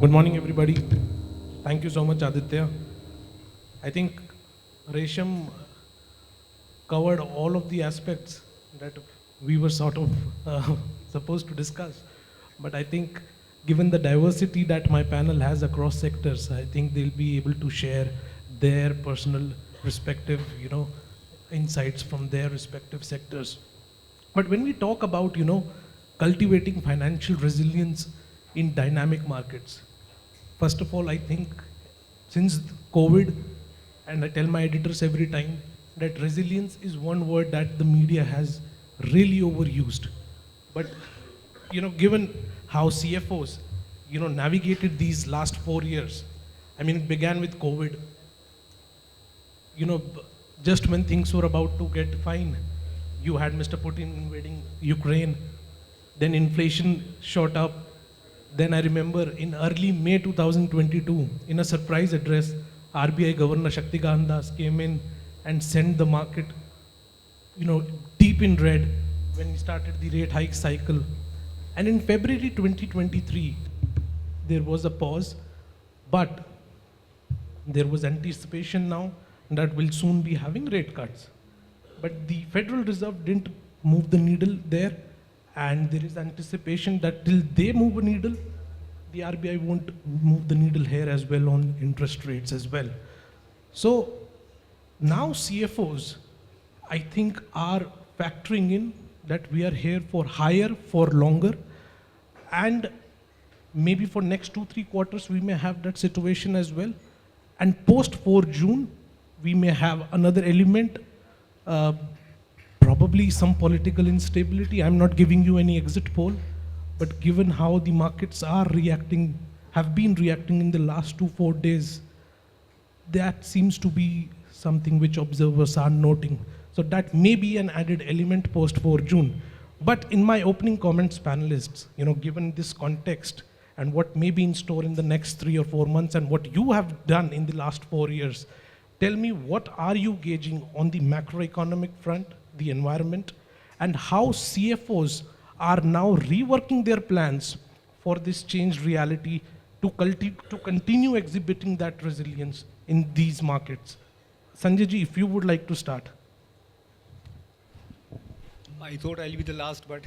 Good morning, everybody. Thank you so much, Aditya. I think Resham covered all of the aspects that we were sort of supposed to discuss. But I think given the diversity that my panel has across sectors, I think they'll be able to share their personal respective, insights from their respective sectors. But when we talk about, cultivating financial resilience in dynamic markets, first of all, I think since COVID, and I tell my editors every time that resilience is one word that the media has really overused. But given how CFOs, navigated these last 4 years, I mean, it began with COVID. Just when things were about to get fine, you had Mr. Putin invading Ukraine, then inflation shot up. Then I remember in early May 2022, in a surprise address, RBI Governor Shaktikant Das came in and sent the market, deep in red when we started the rate hike cycle. And in February 2023, there was a pause, but there was anticipation now that we'll soon be having rate cuts. But the Federal Reserve didn't move the needle there, and there is anticipation that till they move a needle, the RBI won't move the needle here as well on interest rates as well. So now CFOs, I think, are factoring in that we are here for higher, for longer, and maybe for next 2-3 quarters we may have that situation as well. And post 4 June, we may have another element, probably some political instability. I'm not giving you any exit poll, but given how the markets are reacting, have been reacting in the last 2-4 days, that seems to be something which observers are noting. So that may be an added element post 4 June. But in my opening comments, panelists, given this context and what may be in store in the next 3 or 4 months and what you have done in the last 4 years, tell me, what are you gauging on the macroeconomic front, the environment, and how CFOs are now reworking their plans for this changed reality to continue exhibiting that resilience in these markets? Sanjay ji, if you would like to start. I thought I'll be the last, but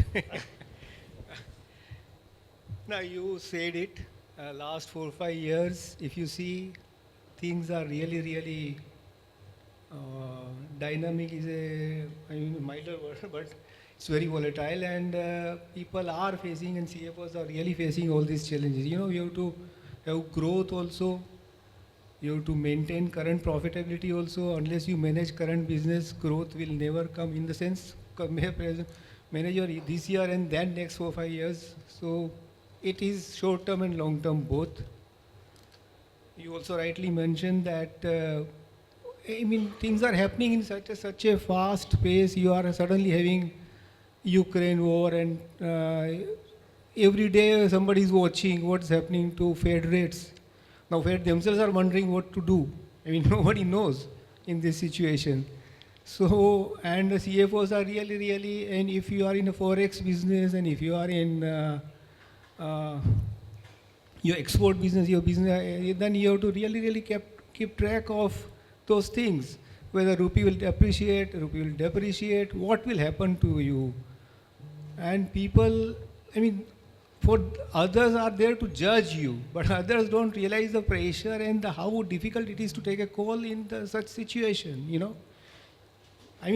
now you said it. Last 4 or 5 years, if you see, things are really dynamic is a milder word, but it's very volatile, and people are facing, and CFOs are really facing all these challenges. You have to have growth also. You have to maintain current profitability also. Unless you manage current business, growth will never come, in the sense, manage your this year and then next 4 or 5 years. So it is short term and long term both. You also rightly mentioned that things are happening in such a fast pace. You are suddenly having Ukraine war, and every day somebody is watching what's happening to Fed rates. Now Fed themselves are wondering what to do. Nobody knows in this situation. So, and the CFOs are really, and if you are in a forex business, and if you are in your export business, your business, then you have to really keep track of those things. Whether rupee will appreciate, rupee will depreciate, what will happen to you? And people, for others are there to judge you, but others don't realize the pressure and how difficult it is to take a call in such situation,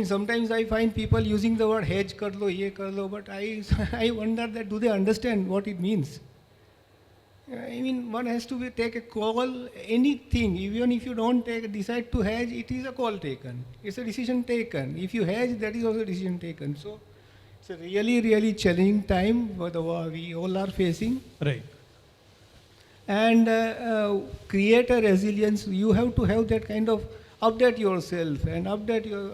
Sometimes I find people using the word hedge kar lo, ye kar lo, but I wonder that do they understand what it means? One has to take a call, anything, even if you don't decide to hedge, it is a call taken. It's a decision taken. If you hedge, that is also a decision taken. So it's a really challenging time we all are facing. Right. And create a resilience. You have to have that kind of update yourself and update your,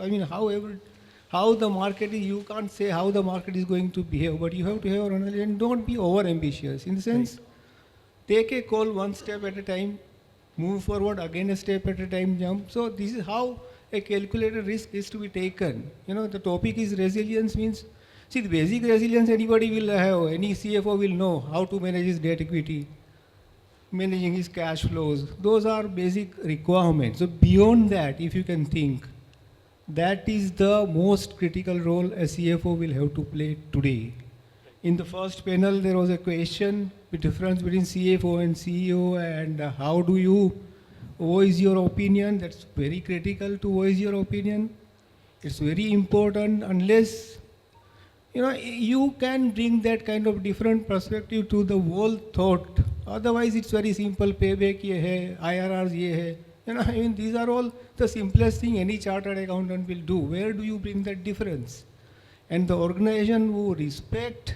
how the market is. You can't say how the market is going to behave, but you have to have an analysis, and don't be over ambitious. In the sense, take a call one step at a time, move forward again a step at a time, jump. So this is how a calculated risk is to be taken. The topic is resilience, means, see, the basic resilience anybody will have, any CFO will know how to manage his debt equity, managing his cash flows. Those are basic requirements. So beyond that, if you can think, that is the most critical role a CFO will have to play today. In the first panel, there was a question, the difference between CFO and CEO, and how do you voice your opinion. That's very critical to voice your opinion. It's very important. Unless you can bring that kind of different perspective to the whole thought. Otherwise, it's very simple. Payback ye hai, IRRs ye hai. These are all the simplest thing any chartered accountant will do. Where do you bring that difference? And the organization who respect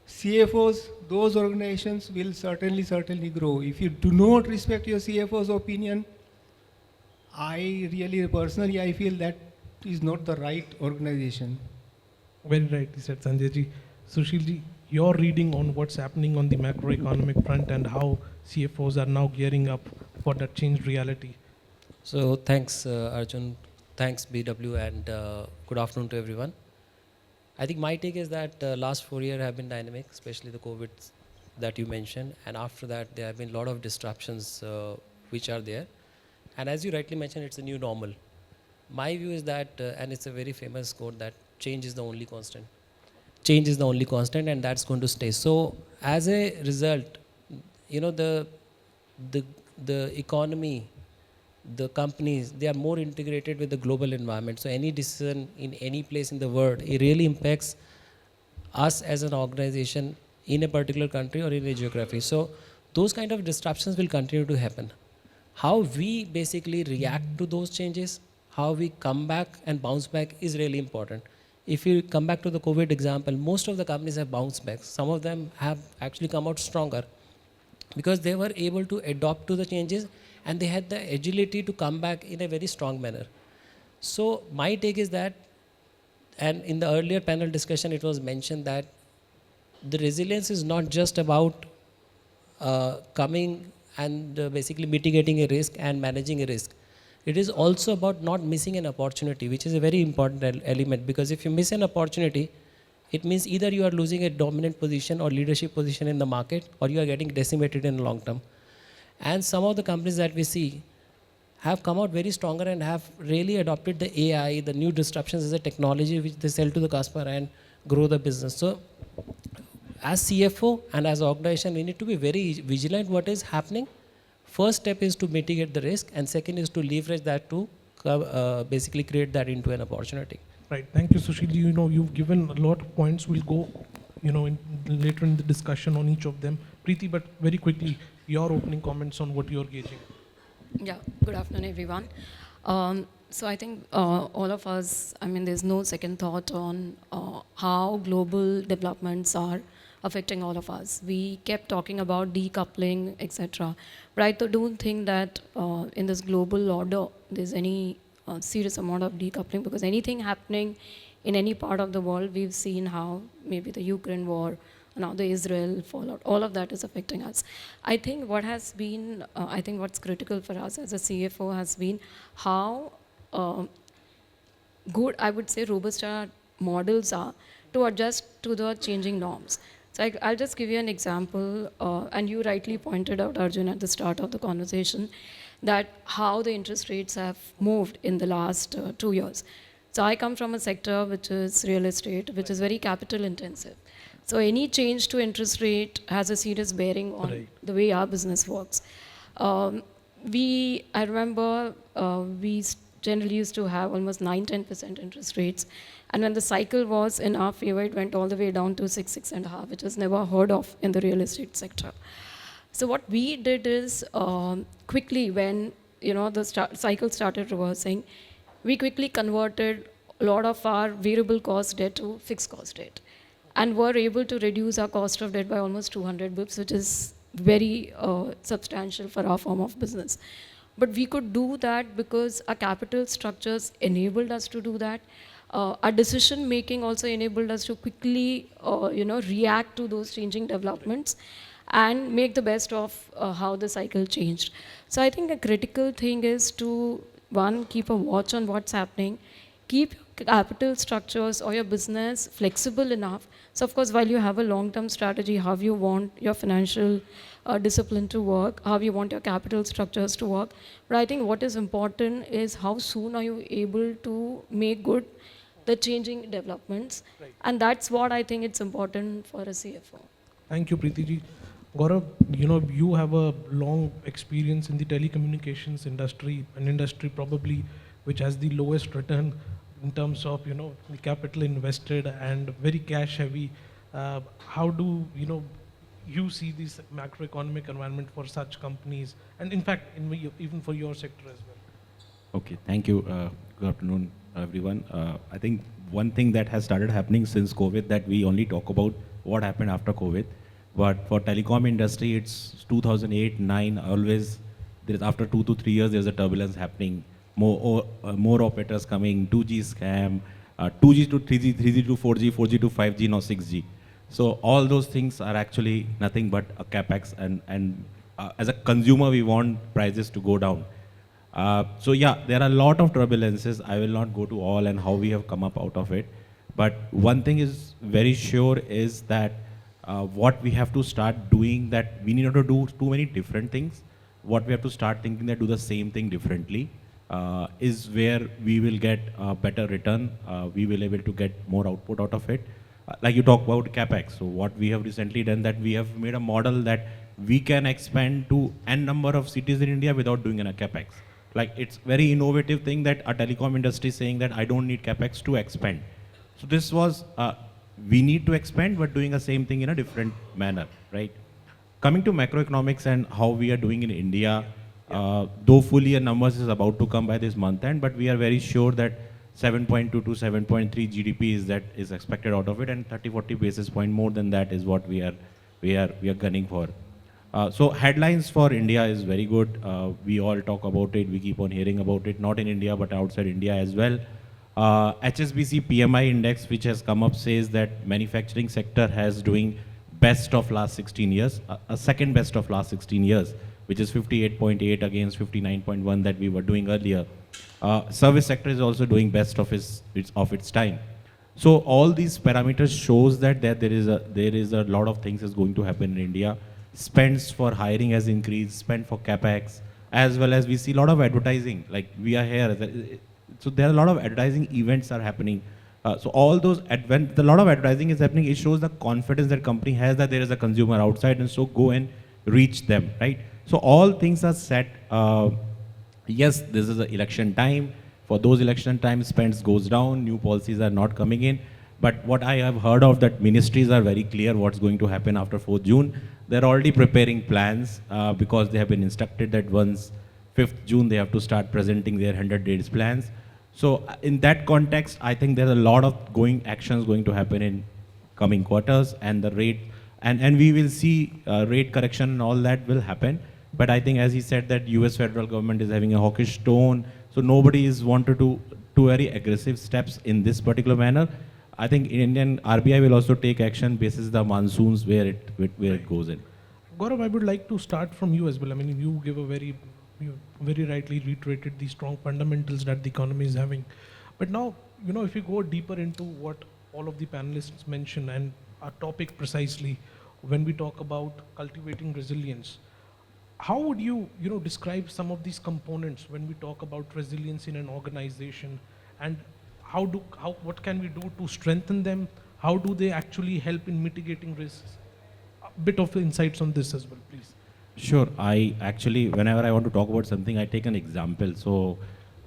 CFOs, those organizations will certainly grow. If you do not respect your CFO's opinion, I really personally I feel that is not the right organization. Very rightly said, Sanjay ji. Sushil ji, your reading on what's happening on the macroeconomic front and how CFOs are now gearing up for that changed reality. So thanks, Arjun. Thanks, BW, and good afternoon to everyone. I think my take is that last 4 years have been dynamic, especially the COVID that you mentioned. And after that, there have been a lot of disruptions which are there. And as you rightly mentioned, it's a new normal. My view is that, and it's a very famous quote, that change is the only constant. Change is the only constant, and that's going to stay. So as a result, the economy, the companies, they are more integrated with the global environment. So any decision in any place in the world, it really impacts us as an organization in a particular country or in a geography. So those kind of disruptions will continue to happen. How we basically react to those changes, how we come back and bounce back is really important. If you come back to the COVID example, most of the companies have bounced back. Some of them have actually come out stronger because they were able to adapt to the changes and they had the agility to come back in a very strong manner. So my take is that, and in the earlier panel discussion it was mentioned that the resilience is not just about coming and basically mitigating a risk and managing a risk. It is also about not missing an opportunity, which is a very important element, because if you miss an opportunity, it means either you are losing a dominant position or leadership position in the market, or you are getting decimated in the long term. And some of the companies that we see have come out very stronger and have really adopted the AI, the new disruptions as a technology which they sell to the customer and grow the business. So as CFO and as an organization, we need to be very vigilant what is happening. First step is to mitigate the risk, and second is to leverage that to basically create that into an opportunity. Right. Thank you, Sushil. You've given a lot of points. We'll go, later in the discussion on each of them. Preeti, but very quickly, your opening comments on what you're gauging. Yeah. Good afternoon, everyone. So I think all of us, there's no second thought on how global developments are affecting all of us. We kept talking about decoupling, etc. But I don't think that in this global order, there's any serious amount of decoupling, because anything happening in any part of the world, we've seen how maybe the Ukraine war, now the Israel fallout, all of that is affecting us. I think what has been, what's critical for us as a CFO has been how good, I would say, robust our models are to adjust to the changing norms. So I'll just give you an example, and you rightly pointed out, Arjun, at the start of the conversation, that how the interest rates have moved in the last 2 years. So I come from a sector which is real estate, which is very capital intensive. So any change to interest rate has a serious bearing on the way our business works. I remember we generally used to have almost 9-10% interest rates. And when the cycle was in our favor, it went all the way down to 6.5, which was never heard of in the real estate sector. So what we did is quickly, when the cycle started reversing, we quickly converted a lot of our variable cost debt to fixed cost debt, and were able to reduce our cost of debt by almost 200 bips, which is very substantial for our form of business. But we could do that because our capital structures enabled us to do that. Our decision making also enabled us to quickly, react to those changing developments and make the best of how the cycle changed. So I think a critical thing is to, one, keep a watch on what's happening, keep capital structures or your business flexible enough So of course, while you have a long-term strategy, how you want your financial discipline to work, how you want your capital structures to work, but I think what is important is how soon are you able to make good the changing developments, and that's what I think it's important for a CFO. Thank you, Preeti ji. Gaurav, you have a long experience in the telecommunications industry, an industry probably which has the lowest return in terms of, the capital invested and very cash heavy. How do, you see this macroeconomic environment for such companies, and in fact, even for your sector as well? Okay, thank you. Good afternoon, everyone. I think one thing that has started happening since COVID, that we only talk about what happened after COVID, but for telecom industry, it's 2008, 9, always, there is after 2 to 3 years, there's a turbulence happening, more operators coming, 2G scam, 2G to 3G, 3G to 4G, 4G to 5G, now 6G. So all those things are actually nothing but a capex, and as a consumer, we want prices to go down. So yeah, there are a lot of turbulences. I will not go to all and how we have come up out of it. But one thing is very sure is that what we have to start doing, that we need not to do too many different things. What we have to start thinking that do the same thing differently is where we will get a better return. We will able to get more output out of it. Like you talk about capex. So what we have recently done, that we have made a model that we can expand to n number of cities in India without doing a capex. Like it's very innovative thing that a telecom industry is saying that I don't need capex to expand. So this was, we need to expand, but doing the same thing in a different manner, right? Coming to macroeconomics and how we are doing in India, though full year numbers is about to come by this month end, but we are very sure that 7.2 to 7.3 GDP is expected out of it, and 30-40 basis point more than that is what we are gunning for. So headlines for India is very good. We all talk about it. We keep on hearing about it, not in India, but outside India as well. HSBC PMI index, which has come up, says that manufacturing sector has doing best of last 16 years, a second best of last 16 years, which is 58.8 against 59.1 that we were doing earlier. Service sector is also doing best of its time. So all these parameters shows that there is a lot of things is going to happen in India. Spends for hiring has increased, spend for capex, as well as we see a lot of advertising. Like we are here, so there are a lot of advertising events are happening. So all those, when a lot of advertising is happening, it shows the confidence that company has that there is a consumer outside, and so go and reach them, right? So all things are set. Yes, this is an election time. For those election time, spends goes down, new policies are not coming in. But what I have heard of that ministries are very clear what's going to happen after 4th June. They're already preparing plans because they have been instructed that once 5th June, they have to start presenting their 100 days plans. So in that context, I think there's a lot of actions going to happen in coming quarters, and the rate, and we will see rate correction and all that will happen. But I think, as he said, that US federal government is having a hawkish tone, so nobody is wanted to do very aggressive steps in this particular manner. I think Indian RBI will also take action basis the monsoons where it goes in. Gaurav, I would like to start from you as well. I mean, you give you very rightly reiterated the strong fundamentals that the economy is having. But now, if you go deeper into what all of the panelists mentioned and our topic precisely, when we talk about cultivating resilience, how would you, describe some of these components when we talk about resilience in an organization, and what can we do to strengthen them? How do they actually help in mitigating risks? A bit of insights on this as well, please. Sure. I actually, whenever I want to talk about something, I take an example. So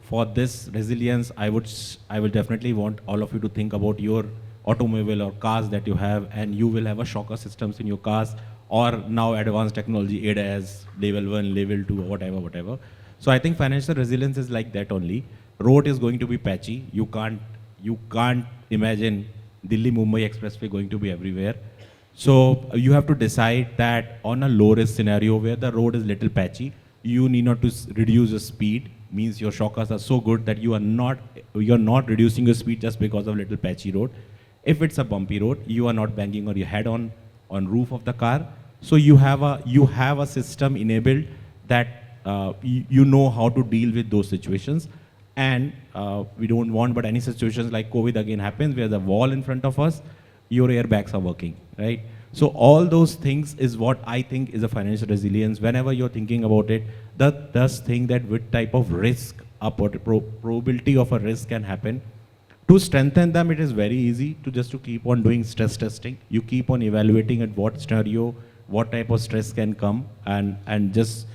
for this resilience, I will definitely want all of you to think about your automobile or cars that you have, and you will have a shocker systems in your cars, or now advanced technology, ADAS, level 1, level 2, whatever. So I think financial resilience is like that only. Road is going to be patchy. You can't imagine Delhi-Mumbai expressway going to be everywhere. So you have to decide that on a low risk scenario where the road is little patchy, you need not to reduce the speed, means your shockers are so good that you're not reducing your speed just because of little patchy road. If it's a bumpy road, you are not banging on your head on roof of the car. So you have a system enabled that you know how to deal with those situations. And we don't want, but any situations like COVID again happens where the wall in front of us, your airbags are working, right? So all those things is what I think is a financial resilience. Whenever you're thinking about it, that does think that which type of risk, probability of a risk can happen. To strengthen them, it is very easy to just to keep on doing stress testing. You keep on evaluating at what scenario, what type of stress can come, and just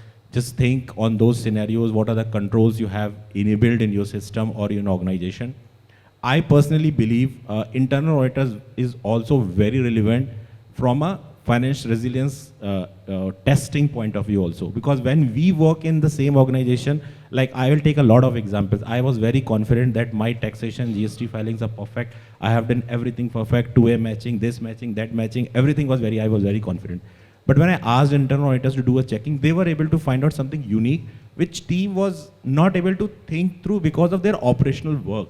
think on those scenarios, what are the controls you have enabled in your system or in organization. I personally believe internal auditors is also very relevant from a financial resilience testing point of view also. Because when we work in the same organization, like I will take a lot of examples. I was very confident that my taxation, GST filings are perfect. I have done everything perfect, 2A matching, this matching, that matching, everything was I was very confident. But when I asked internal auditors to do a checking, they were able to find out something unique, which team was not able to think through because of their operational work.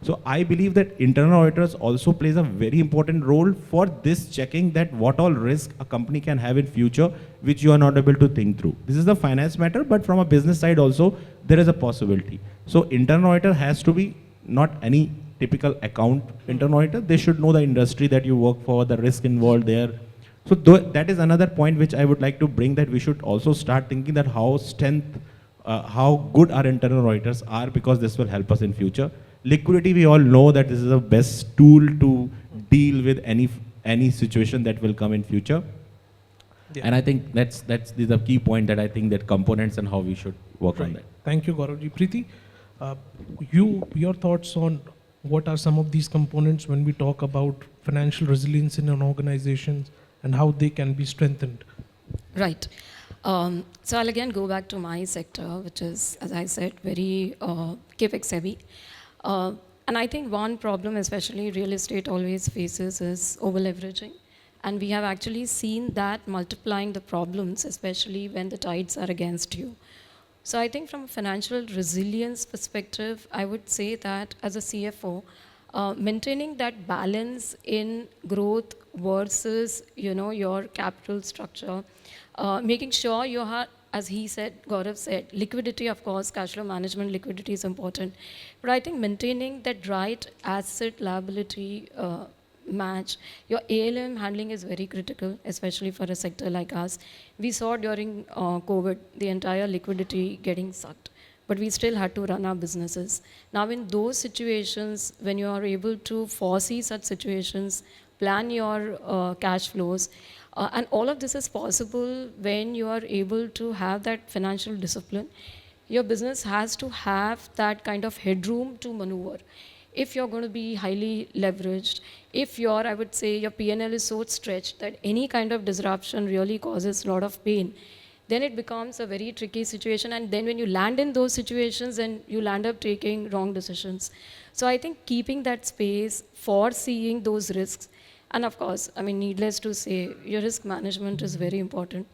So I believe that internal auditors also plays a very important role for this checking that what all risk a company can have in future, which you are not able to think through. This is the finance matter, but from a business side also, there is a possibility. So internal auditor has to be not any typical account internal auditor. They should know the industry that you work for, the risk involved there. So that is another point which I would like to bring, that we should also start thinking that how good our internal auditors are, because this will help us in future. Liquidity, we all know that this is the best tool to deal with any situation that will come in future. Yeah. And I think that's the key point, that I think that components and how we should work on that. Thank you, Gaurav ji. Preeti, your thoughts on what are some of these components when we talk about financial resilience in an organization and how they can be strengthened? Right. So I'll again go back to my sector, which is, as I said, very capex heavy. And I think one problem, especially real estate always faces, is over-leveraging. And we have actually seen that multiplying the problems, especially when the tides are against you. So I think from a financial resilience perspective, I would say that as a CFO, maintaining that balance in growth versus, your capital structure, making sure you have, as he said, Gaurav said, liquidity, of course, cash flow management, liquidity is important. But I think maintaining that right asset liability match, your ALM handling is very critical, especially for a sector like us. We saw during COVID, the entire liquidity getting sucked, but we still had to run our businesses. Now in those situations, when you are able to foresee such situations, plan your cash flows, and all of this is possible when you are able to have that financial discipline. Your business has to have that kind of headroom to maneuver. If you're going to be highly leveraged, if I would say your P&L is so stretched that any kind of disruption really causes a lot of pain, then it becomes a very tricky situation. And then when you land in those situations, then you'll end up taking wrong decisions. So I think keeping that space, foreseeing those risks, and of course, needless to say, your risk management is very important.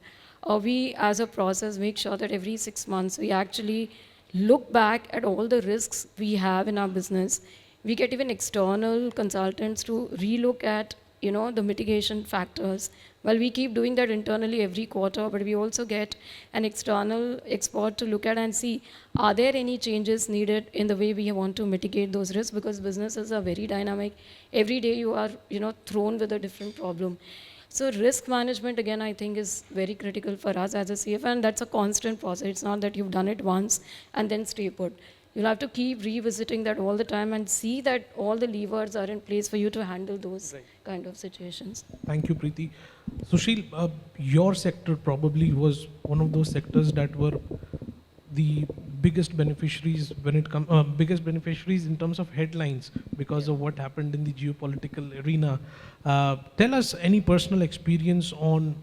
We, as a process, make sure that every 6 months, we actually look back at all the risks we have in our business. We get even external consultants to relook at, the mitigation factors. Well, we keep doing that internally every quarter, but we also get an external expert to look at and see, are there any changes needed in the way we want to mitigate those risks? Because businesses are very dynamic. Every day you are, thrown with a different problem. So risk management, again, I think is very critical for us as a CFO, and that's a constant process. It's not that you've done it once and then stay put. You'll have to keep revisiting that all the time and see that all the levers are in place for you to handle those kind of situations. Thank you, Preeti. Sushil, your sector probably was one of those sectors that were the biggest beneficiaries when it comes, beneficiaries in terms of headlines because of what happened in the geopolitical arena. Tell us any personal experience on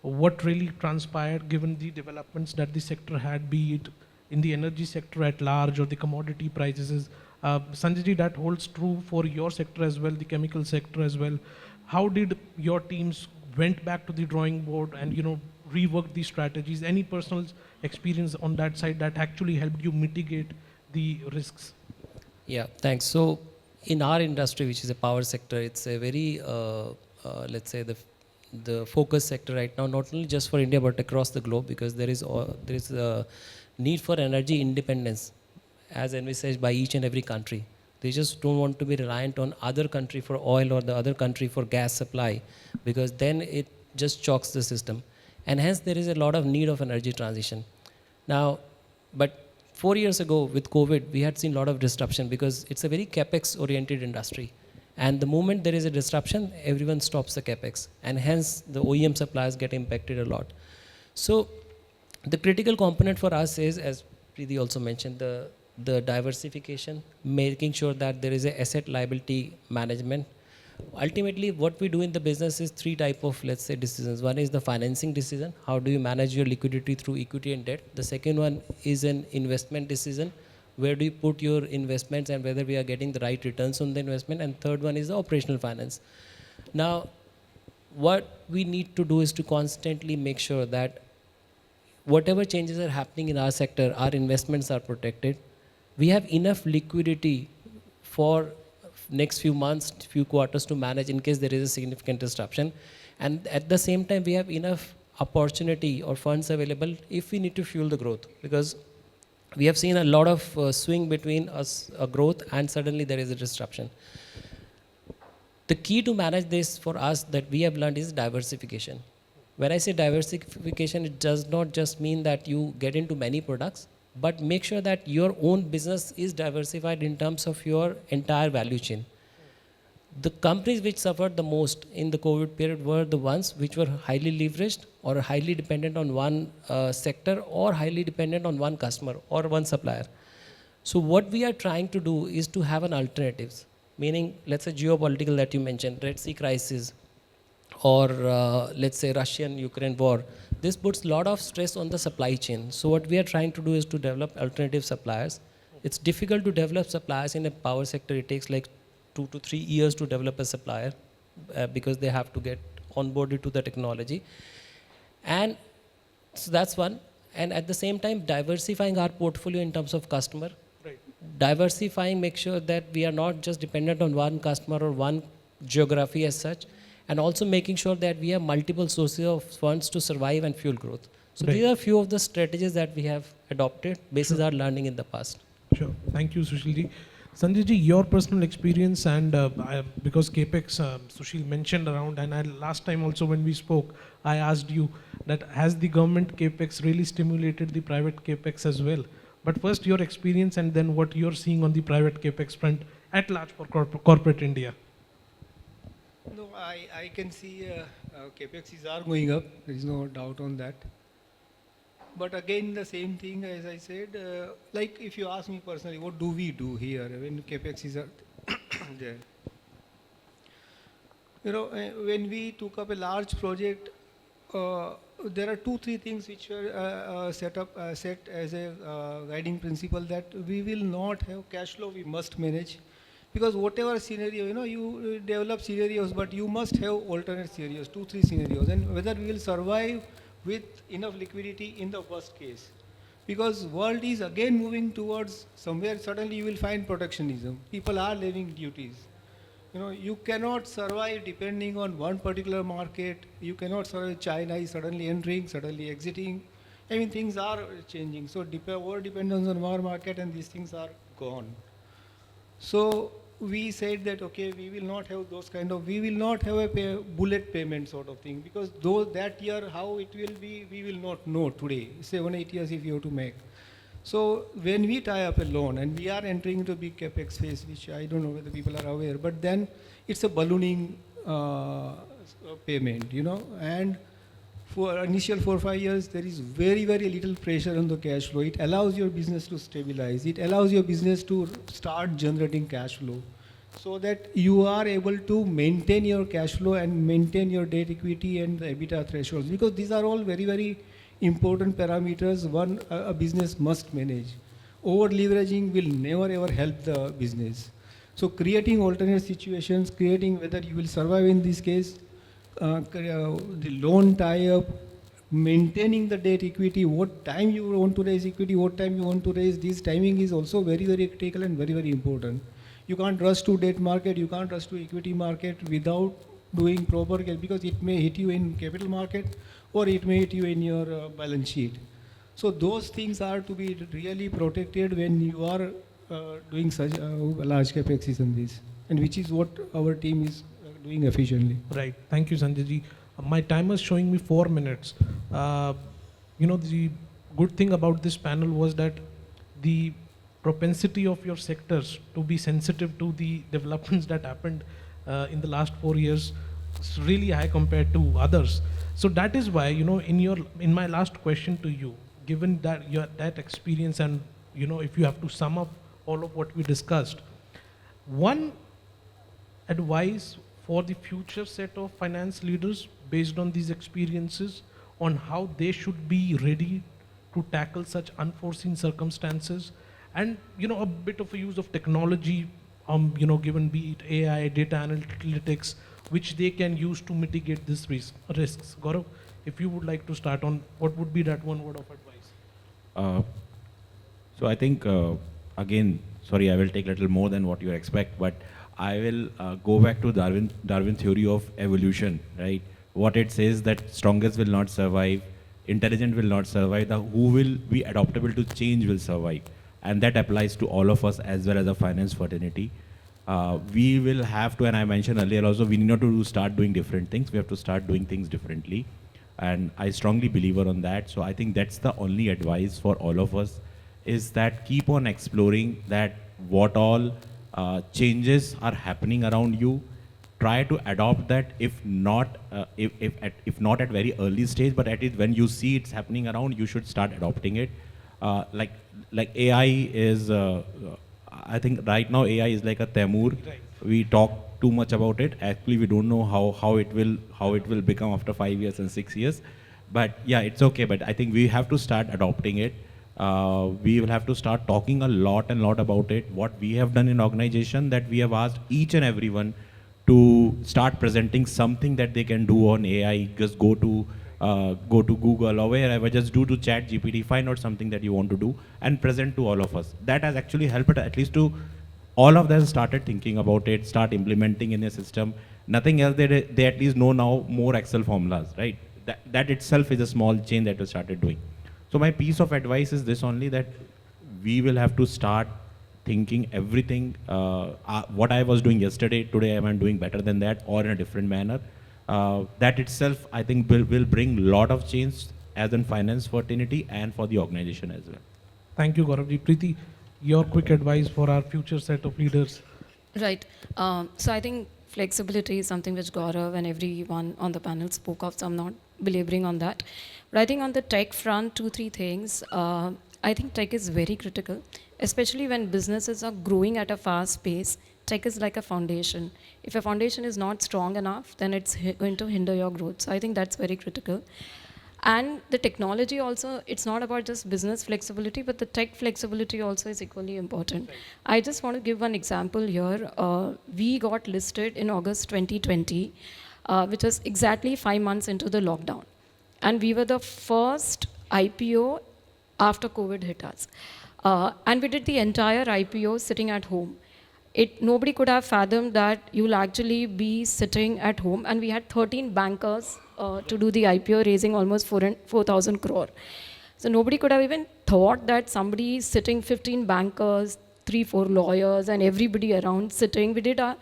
what really transpired given the developments that the sector had, be it in the energy sector at large or the commodity prices. Sanjay, that holds true for your sector as well, the chemical sector as well. How did your teams went back to the drawing board and rework these strategies? Any personal experience on that side that actually helped you mitigate the risks? Yeah, thanks. So in our industry, which is a power sector, it's a very, let's say the focus sector right now, not only just for India, but across the globe, because there is a need for energy independence as envisaged by each and every country. They just don't want to be reliant on other country for oil or the other country for gas supply, because then it just chokes the system. And hence there is a lot of need of energy transition. Now, but 4 years ago with COVID, we had seen a lot of disruption because it's a very capex oriented industry. And the moment there is a disruption, everyone stops the capex. And hence the OEM suppliers get impacted a lot. So the critical component for us is, as Preeti also mentioned, the diversification, making sure that there is a asset liability management. Ultimately, what we do in the business is 3 type of, let's say, decisions. One is the financing decision. How do you manage your liquidity through equity and debt? The second one is an investment decision. Where do you put your investments and whether we are getting the right returns on the investment? And third one is the operational finance. Now, what we need to do is to constantly make sure that whatever changes are happening in our sector, our investments are protected. We have enough liquidity for next few months, few quarters to manage in case there is a significant disruption. And at the same time, we have enough opportunity or funds available if we need to fuel the growth. Because we have seen a lot of swing between us, growth, and suddenly there is a disruption. The key to manage this for us that we have learned is diversification. When I say diversification, it does not just mean that you get into many products, but make sure that your own business is diversified in terms of your entire value chain. The companies which suffered the most in the COVID period were the ones which were highly leveraged or highly dependent on one sector or highly dependent on one customer or one supplier. So what we are trying to do is to have an alternatives, meaning let's say geopolitical that you mentioned, Red Sea crisis, or let's say Russian-Ukraine war. This puts a lot of stress on the supply chain. So what we are trying to do is to develop alternative suppliers. It's difficult to develop suppliers in a power sector. It takes like 2 to 3 years to develop a supplier because they have to get onboarded to the technology. And so that's one. And at the same time, diversifying our portfolio in terms of customer. Right. Diversifying, make sure that we are not just dependent on one customer or one geography as such. And also making sure that we have multiple sources of funds to survive and fuel growth. So Right. these are a few of the strategies that we have adopted based on our learning in the past. Sure. Thank you, Sushil ji. Sanjay ji, your personal experience and because CAPEX, Sushil mentioned around, and last time also when we spoke, I asked you that has the government CAPEX really stimulated the private CAPEX as well? But first your experience and then what you're seeing on the private CAPEX front at large for corporate India. No, I can see CapExes are going up. There is no doubt on that. But again, the same thing as I said, like if you ask me personally, what do we do here when CapExes are there? You know, when we took up a large project, there are 2-3 things which were set as a guiding principle that we will not have cash flow, we must manage. Because whatever scenario, you know, you develop scenarios, but you must have alternate scenarios, 2-3 scenarios, and whether we will survive with enough liquidity in the worst case. Because world is again moving towards somewhere, suddenly you will find protectionism. People are levying duties. You know, you cannot survive depending on one particular market. You cannot survive. China is suddenly entering, suddenly exiting. I mean, things are changing. So over dependence on one market and these things are gone. So we said that, okay, we will not have those kind of, we will not have a bullet payment sort of thing, because though that year how it will be, we will not know today, 7-8 years if you have to make. So when we tie up a loan and we are entering into a big capex phase, which I don't know whether people are aware, but then it's a ballooning payment, you know, and for initial 4-5 years, there is very, very little pressure on the cash flow. It allows your business to stabilize. It allows your business to start generating cash flow so that you are able to maintain your cash flow and maintain your debt equity and the EBITDA thresholds, because these are all very, very important parameters a business must manage. Over leveraging will never ever help the business. So creating alternate situations, creating whether you will survive in this case, the loan tie-up, maintaining the debt equity, what time you want to raise equity, what time you want to raise, this timing is also very, very critical and very, very important. You can't rush to debt market, you can't rush to equity market without doing proper, because it may hit you in capital market or it may hit you in your balance sheet. So those things are to be really protected when you are doing such large capex on this, and which is what our team is doing efficiently. Right. Thank you, Sanjay ji. My timer is showing me 4 minutes. The good thing about this panel was that the propensity of your sectors to be sensitive to the developments that happened in the last 4 years is really high compared to others. So that is why, in my last question to you, given that that experience and, if you have to sum up all of what we discussed, one advice for the future set of finance leaders based on these experiences on how they should be ready to tackle such unforeseen circumstances and a bit of a use of technology, given be it AI, data analytics, which they can use to mitigate these risks. Gaurav, if you would like to start on what would be that one word of advice? So I think, again, sorry, I will take a little more than what you expect, but I will go back to Darwin theory of evolution, right? What it says that strongest will not survive, intelligent will not survive, the who will be adaptable to change will survive. And that applies to all of us as well as a finance fraternity. We will have to, and I mentioned earlier also, we need not to start doing different things. We have to start doing things differently. And I strongly believe on that. So I think that's the only advice for all of us, is that keep on exploring that what all changes are happening around you. Try to adopt that, if not at very early stage, but at least when you see it's happening around, you should start adopting it. Like AI is, I think right now AI is like a Temur. Right. We talk too much about it. Actually, we don't know how it will become after 5 years and 6 years. But yeah, it's okay. But I think we have to start adopting it. We will have to start talking a lot about it. What we have done in organization, that we have asked each and everyone to start presenting something that they can do on AI. Just go to Google or wherever, just do to chat GPT, find out something that you want to do and present to all of us. That has actually helped at least to all of them started thinking about it, start implementing in a system. Nothing else, they at least know now more Excel formulas, right? That itself is a small change that we started doing. So my piece of advice is this only, that we will have to start thinking everything, what I was doing yesterday, today I am doing better than that or in a different manner. That itself, I think, will bring a lot of change as in finance fraternity and for the organization as well. Thank you, Gaurav ji. Preeti, your quick advice for our future set of leaders. Right. So I think flexibility is something which Gaurav and everyone on the panel spoke of, so I'm not belaboring on that. But I think on the tech front, 2-3 things. I think tech is very critical, especially when businesses are growing at a fast pace. Tech is like a foundation. If a foundation is not strong enough, then it's going to hinder your growth. So I think that's very critical. And the technology also, it's not about just business flexibility, but the tech flexibility also is equally important. I just want to give one example here. We got listed in August 2020, which was exactly 5 months into the lockdown. And we were the first IPO after COVID hit us. And we did the entire IPO sitting at home. Nobody could have fathomed that you'll actually be sitting at home. And we had 13 bankers to do the IPO, raising almost 4,000 crore. So nobody could have even thought that somebody sitting, 15 bankers, 3-4 lawyers, and everybody around sitting. We did our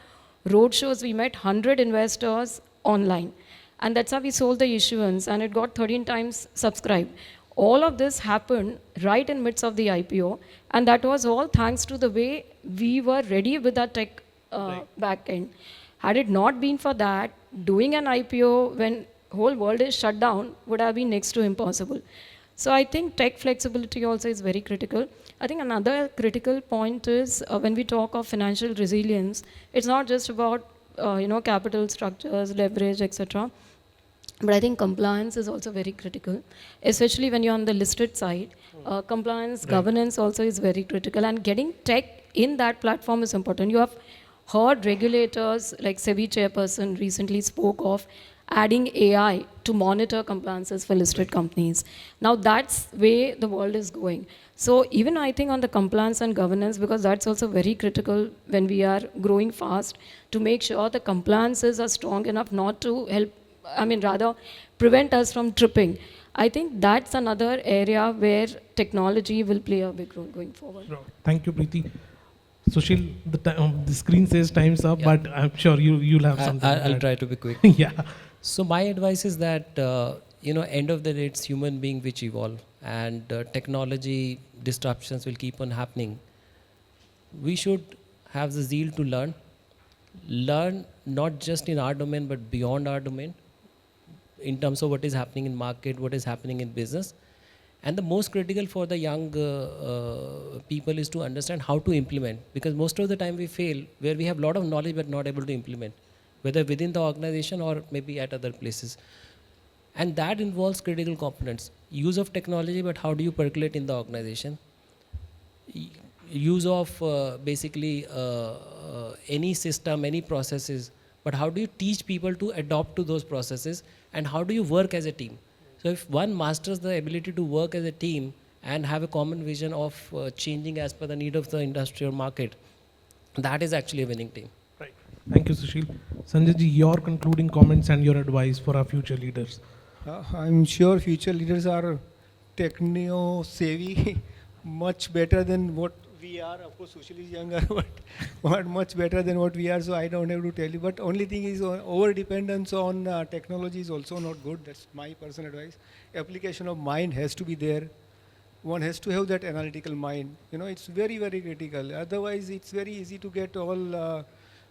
road shows. We met 100 investors online. And that's how we sold the issuance. And it got 13 times subscribed. All of this happened right in midst of the IPO, and that was all thanks to the way we were ready with our tech back end. Had it not been for that, doing an IPO when whole world is shut down would have been next to impossible. So I think tech flexibility also is very critical. I think another critical point is when we talk of financial resilience, it's not just about capital structures, leverage, etc. But I think compliance is also very critical, especially when you're on the listed side. Compliance, governance also is very critical, and getting tech in that platform is important. You have heard regulators like SEBI chairperson recently spoke of adding AI to monitor compliances for listed companies. Now that's where the world is going. So even I think on the compliance and governance, because that's also very critical when we are growing fast, to make sure the compliances are strong enough not to rather prevent us from tripping. I think that's another area where technology will play a big role going forward. Thank you, Preeti. Sushil, the screen says time's up, Yeah. but I'm sure you'll have something. to I'll add. try to be quick. Yeah. So my advice is that end of the day, it's human being which evolve, and technology disruptions will keep on happening. We should have the zeal to learn not just in our domain but beyond our domain, in terms of what is happening in market, what is happening in business. And the most critical for the young people is to understand how to implement, because most of the time we fail where we have a lot of knowledge but not able to implement, whether within the organization or maybe at other places. And that involves critical components. Use of technology, but how do you percolate in the organization? Use of any system, any processes, but how do you teach people to adopt to those processes, and how do you work as a team? So if one masters the ability to work as a team and have a common vision of changing as per the need of the industry or market, that is actually a winning team. Right. Thank you, Sushil. Sanjay ji, your concluding comments and your advice for our future leaders. I'm sure future leaders are techno-savvy, much better than what we are. Of course, Sushil is younger, but much better than what we are, so I don't have to tell you. But only thing is over-dependence on technology is also not good. That's my personal advice. Application of mind has to be there. One has to have that analytical mind. It's very, very critical. Otherwise, it's very easy to get all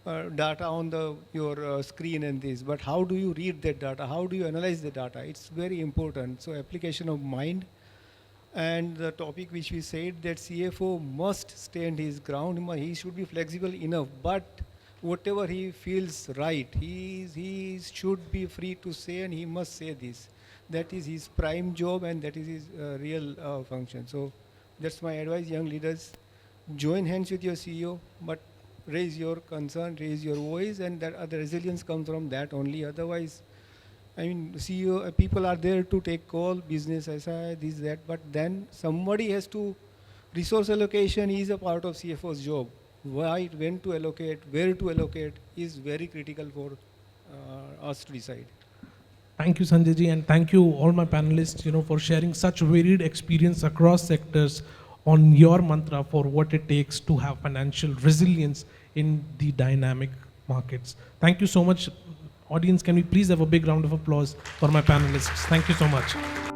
data on your screen and this. But how do you read that data? How do you analyze the data? It's very important. So application of mind. And the topic which we said, that CFO must stand his ground. He should be flexible enough, but whatever he feels right, he should be free to say, and he must say this. That is his prime job, and that is his real function. So that's my advice, young leaders. Join hands with your CEO, but raise your concern, raise your voice, and that the resilience comes from that only. Otherwise, CEO, people are there to take call, business, SI, this, that, but then somebody has to, resource allocation is a part of CFO's job. Why, when to allocate, where to allocate is very critical for us to decide. Thank you, Sanjay ji, and thank you all my panelists, for sharing such varied experience across sectors on your mantra for what it takes to have financial resilience in the dynamic markets. Thank you so much. Audience, can we please have a big round of applause for my panelists? Thank you so much.